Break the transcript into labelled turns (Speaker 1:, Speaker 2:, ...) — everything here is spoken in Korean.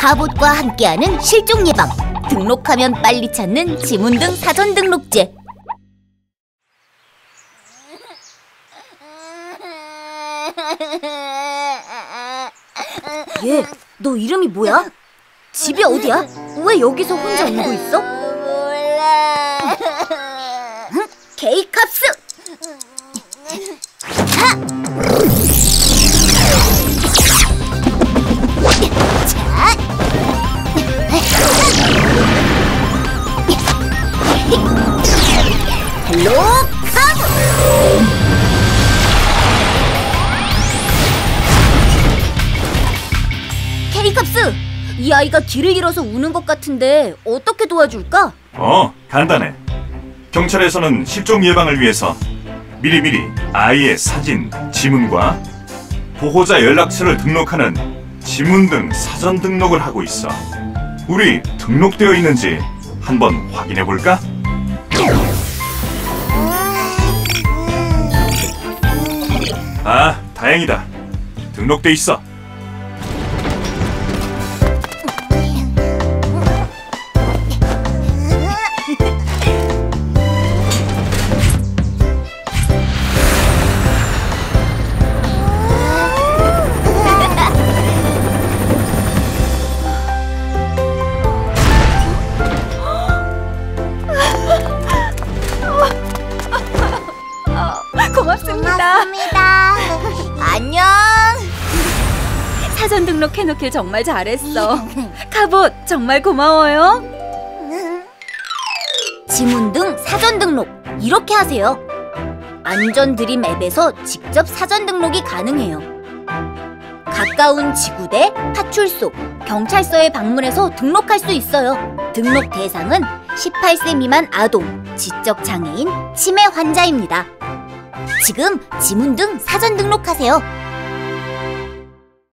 Speaker 1: 카봇과 함께하는 실종 예방. 등록하면 빨리 찾는 지문등 사전 등록제. 얘, 너 이름이 뭐야? 집이 어디야? 왜 여기서 혼자 울고 있어?
Speaker 2: 몰라.
Speaker 1: 응? 케이캅스! 헬로 카봇! 케이캅스! 이 아이가 길을 잃어서 우는 것 같은데 어떻게 도와줄까?
Speaker 3: 간단해. 경찰에서는 실종 예방을 위해서 미리미리 아이의 사진, 지문과 보호자 연락처를 등록하는 지문 등 사전 등록을 하고 있어. 우리 등록되어 있는지 한번 확인해 볼까? 아, 다행이다. 등록돼 있어.
Speaker 1: 고맙습니다. 안녕. 사전 등록해놓길 정말 잘했어. 카봇, 정말 고마워요. 지문 등 사전 등록 이렇게 하세요. 안전 드림 앱에서 직접 사전 등록이 가능해요. 가까운 지구대, 파출소, 경찰서에 방문해서 등록할 수 있어요. 등록 대상은 18세 미만 아동, 지적 장애인, 치매 환자입니다. 지금 지문 등 사전 등록하세요.